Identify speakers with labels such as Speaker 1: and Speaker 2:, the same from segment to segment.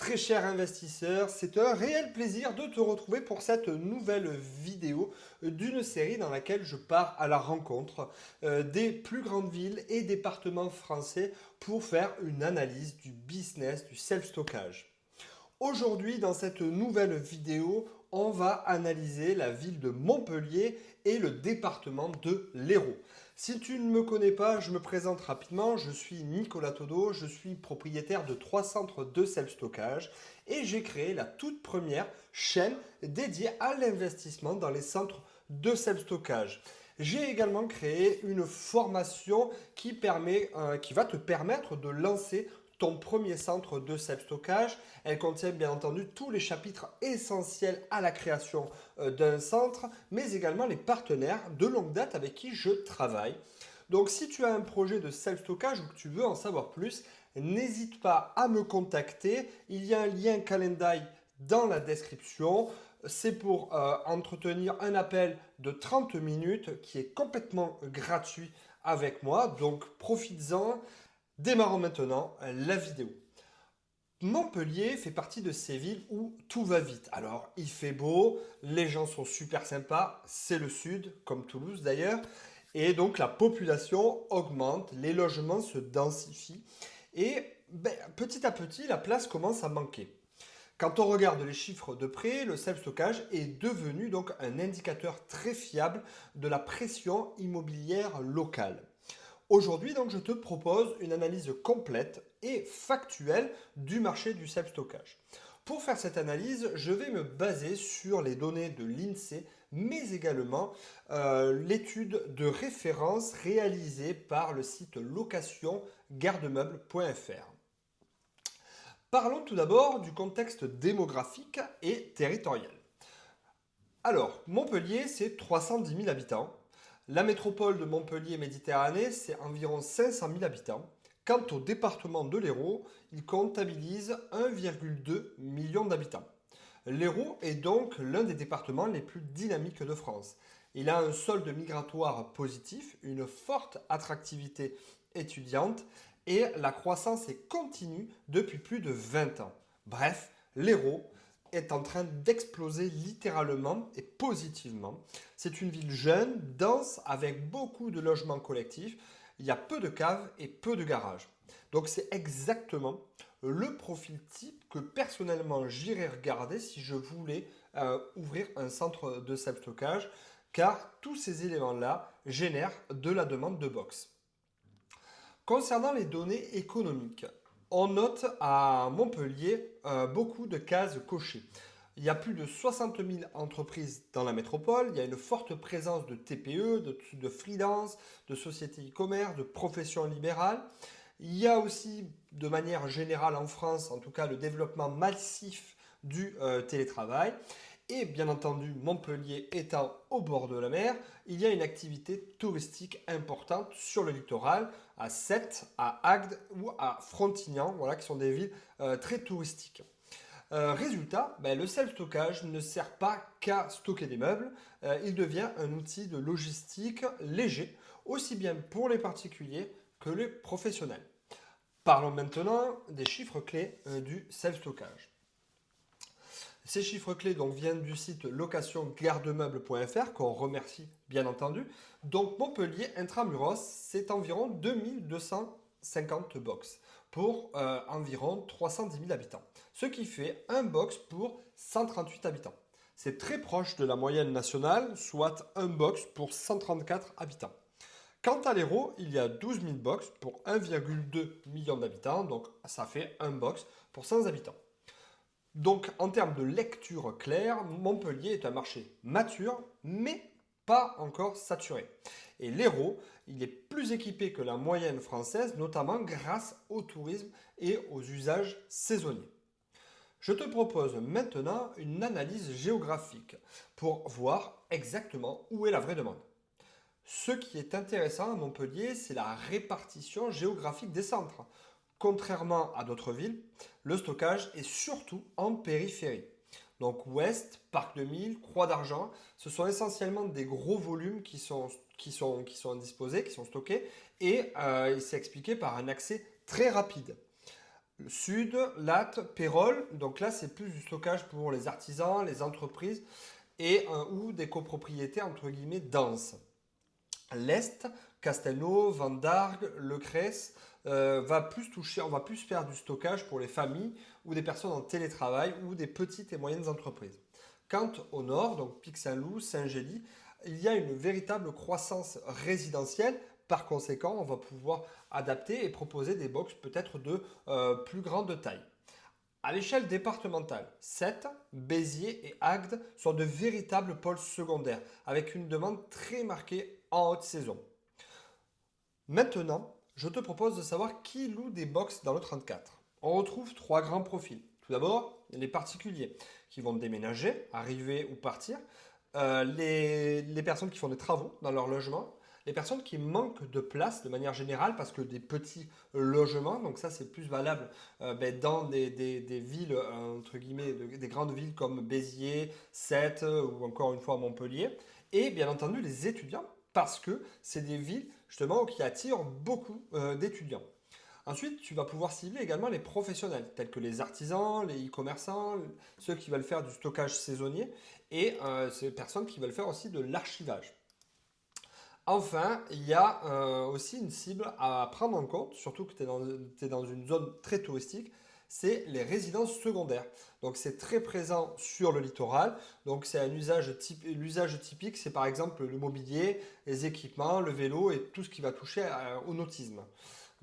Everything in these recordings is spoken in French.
Speaker 1: Très cher investisseur, c'est un réel plaisir de te retrouver pour cette nouvelle vidéo d'une série dans laquelle je pars à la rencontre des plus grandes villes et départements français pour faire une analyse du business du self-stockage. Aujourd'hui, dans cette nouvelle vidéo, on va analyser la ville de Montpellier et le département de l'Hérault. Si tu ne me connais pas, je me présente rapidement. Je suis Nicolas Todo, je suis propriétaire de 3 centres de self-stockage et j'ai créé la toute première chaîne dédiée à l'investissement dans les centres de self-stockage. J'ai également créé une formation qui va te permettre de lancer ton premier centre de self-stockage. Elle contient bien entendu tous les chapitres essentiels à la création d'un centre, mais également les partenaires de longue date avec qui je travaille. Donc si tu as un projet de self-stockage ou que tu veux en savoir plus, n'hésite pas à me contacter. Il y a un lien Calendly dans la description. C'est pour entretenir un appel de 30 minutes qui est complètement gratuit avec moi. Donc profites-en. Démarrons maintenant la vidéo. Montpellier fait partie de ces villes où tout va vite. Alors, il fait beau, les gens sont super sympas, c'est le sud, comme Toulouse d'ailleurs, et donc la population augmente, les logements se densifient, et petit à petit, la place commence à manquer. Quand on regarde les chiffres de près, le self-stockage est devenu donc un indicateur très fiable de la pression immobilière locale. Aujourd'hui, donc, je te propose une analyse complète et factuelle du marché du self-stockage. Pour faire cette analyse, je vais me baser sur les données de l'INSEE, mais également l'étude de référence réalisée par le site location-gardemeubles.fr. Parlons tout d'abord du contexte démographique et territorial. Alors, Montpellier, c'est 310 000 habitants. La métropole de Montpellier-Méditerranée, c'est environ 500 000 habitants. Quant au département de l'Hérault, il comptabilise 1,2 million d'habitants. L'Hérault est donc l'un des départements les plus dynamiques de France. Il a un solde migratoire positif, une forte attractivité étudiante et la croissance est continue depuis plus de 20 ans. Bref, l'Hérault est en train d'exploser littéralement et positivement. C'est une ville jeune, dense, avec beaucoup de logements collectifs. Il y a peu de caves et peu de garages. Donc c'est exactement le profil type que personnellement j'irais regarder si je voulais ouvrir un centre de self-stockage, car tous ces éléments-là génèrent de la demande de box. Concernant les données économiques, on note à Montpellier beaucoup de cases cochées. Il y a plus de 60 000 entreprises dans la métropole, il y a une forte présence de TPE, de freelance, de sociétés e-commerce, de professions libérales. Il y a aussi, de manière générale en France, en tout cas, le développement massif du télétravail. Et bien entendu, Montpellier étant au bord de la mer, il y a une activité touristique importante sur le littoral, à Sète, à Agde ou à Frontignan, voilà, qui sont des villes très touristiques. Résultat, le self-stockage ne sert pas qu'à stocker des meubles, il devient un outil de logistique léger, aussi bien pour les particuliers que les professionnels. Parlons maintenant des chiffres clés du self-stockage. Ces chiffres clés donc, viennent du site location-gardemeubles.fr qu'on remercie bien entendu. Donc Montpellier intramuros, c'est environ 2250 box pour environ 310 000 habitants. Ce qui fait un box pour 138 habitants. C'est très proche de la moyenne nationale, soit un box pour 134 habitants. Quant à l'Hérault, il y a 12 000 box pour 1,2 million d'habitants, donc ça fait un box pour 100 habitants. Donc, en termes de lecture claire, Montpellier est un marché mature, mais pas encore saturé. Et l'Hérault, il est plus équipé que la moyenne française, notamment grâce au tourisme et aux usages saisonniers. Je te propose maintenant une analyse géographique pour voir exactement où est la vraie demande. Ce qui est intéressant à Montpellier, c'est la répartition géographique des centres. Contrairement à d'autres villes, le stockage est surtout en périphérie. Donc Ouest, Parc de Mille, Croix d'Argent, ce sont essentiellement des gros volumes qui sont disposés, qui sont stockés, et il s'est expliqué par un accès très rapide. Sud, Latte, Pérol. Donc là, c'est plus du stockage pour les artisans, les entreprises et ou des copropriétés entre guillemets denses. L'Est, Castelnau, Vendargues, Le Crès, va plus toucher, on va plus faire du stockage pour les familles ou des personnes en télétravail ou des petites et moyennes entreprises. Quant au nord, donc Pic-Saint-Loup, Saint-Gély, il y a une véritable croissance résidentielle. Par conséquent, on va pouvoir adapter et proposer des box peut-être de plus grande taille. À l'échelle départementale, Sète, Béziers et Agde sont de véritables pôles secondaires, avec une demande très marquée en haute saison. Maintenant, je te propose de savoir qui loue des box dans le 34. On retrouve trois grands profils. Tout d'abord, les particuliers qui vont déménager, arriver ou partir, les personnes qui font des travaux dans leur logement, les personnes qui manquent de place de manière générale parce que des petits logements, donc ça c'est plus valable dans des villes, entre guillemets, des grandes villes comme Béziers, Sète ou encore une fois Montpellier, et bien entendu les étudiants parce que c'est des villes justement qui attirent beaucoup d'étudiants. Ensuite, tu vas pouvoir cibler également les professionnels, tels que les artisans, les e-commerçants, ceux qui veulent faire du stockage saisonnier et ces personnes qui veulent faire aussi de l'archivage. Enfin, il y a aussi une cible à prendre en compte, surtout que tu es dans une zone très touristique, c'est les résidences secondaires. Donc c'est très présent sur le littoral. Donc c'est un usage l'usage typique, c'est par exemple le mobilier, les équipements, le vélo et tout ce qui va toucher au nautisme.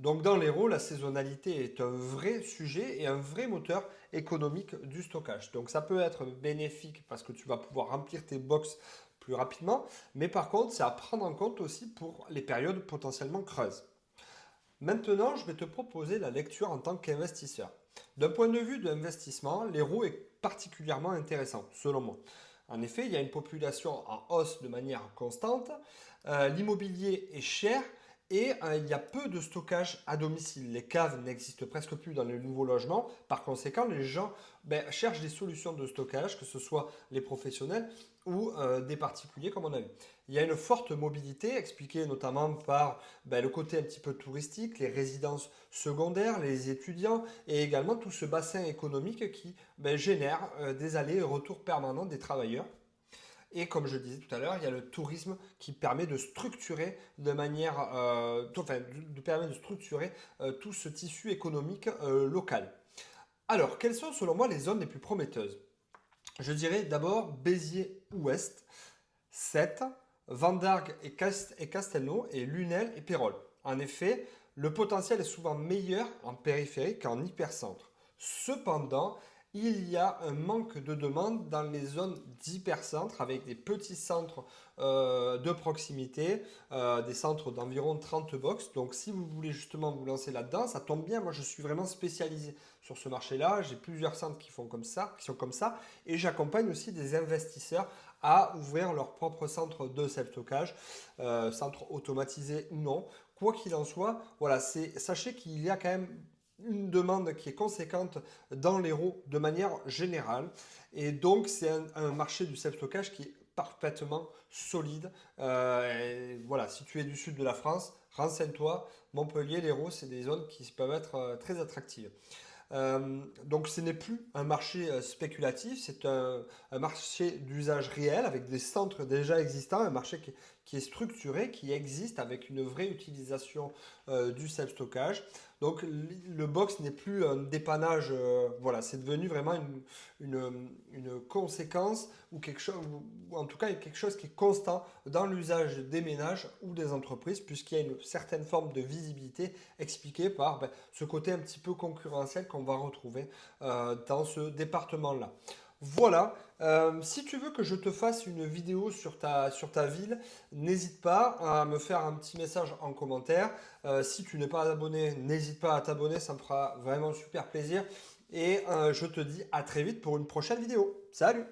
Speaker 1: Donc dans l'Hérault, la saisonnalité est un vrai sujet et un vrai moteur économique du stockage. Donc ça peut être bénéfique parce que tu vas pouvoir remplir tes box plus rapidement, mais par contre, c'est à prendre en compte aussi pour les périodes potentiellement creuses. Maintenant, je vais te proposer la lecture en tant qu'investisseur. D'un point de vue de l'investissement, l'Hérault est particulièrement intéressant, selon moi. En effet, il y a une population en hausse de manière constante, l'immobilier est cher et il y a peu de stockage à domicile. Les caves n'existent presque plus dans les nouveaux logements. Par conséquent, les gens cherchent des solutions de stockage, que ce soit les professionnels ou des particuliers comme on a vu. Il y a une forte mobilité expliquée notamment par le côté un petit peu touristique, les résidences secondaires, les étudiants et également tout ce bassin économique qui génère des allers et retours permanents des travailleurs. Et comme je disais tout à l'heure, il y a le tourisme qui permet de structurer de manière, permet de structurer tout ce tissu économique local. Alors, quelles sont selon moi les zones les plus prometteuses? Je dirais d'abord Béziers Ouest, Sète, Vendargues et Castelnau et Lunel et Pérol. En effet, le potentiel est souvent meilleur en périphérie qu'en hypercentre. Cependant, il y a un manque de demande dans les zones d'hypercentre avec des petits centres de proximité, des centres d'environ 30 box. Donc si vous voulez justement vous lancer là-dedans, ça tombe bien, moi je suis vraiment spécialisé sur ce marché-là. J'ai plusieurs centres qui sont comme ça, et j'accompagne aussi des investisseurs à ouvrir leur propre centre de self-stockage, centre automatisé ou non. Quoi qu'il en soit, voilà, sachez qu'il y a quand même une demande qui est conséquente dans l'Hérault de manière générale. Et donc, c'est un marché du self-stockage qui est parfaitement solide. Voilà, si tu es du sud de la France, renseigne-toi. Montpellier, l'Hérault, c'est des zones qui peuvent être très attractives. Donc ce n'est plus un marché spéculatif, c'est un marché d'usage réel avec des centres déjà existants, un marché qui est structuré, qui existe avec une vraie utilisation du self-stockage. Donc le box n'est plus un dépannage, voilà, c'est devenu vraiment une conséquence ou quelque chose, ou en tout cas quelque chose qui est constant dans l'usage des ménages ou des entreprises, puisqu'il y a une certaine forme de visibilité expliquée par ce côté un petit peu concurrentiel qu'on va retrouver dans ce département-là. Voilà, si tu veux que je te fasse une vidéo sur ta ville, n'hésite pas à me faire un petit message en commentaire. Si tu n'es pas abonné, n'hésite pas à t'abonner, ça me fera vraiment super plaisir. Et je te dis à très vite pour une prochaine vidéo. Salut!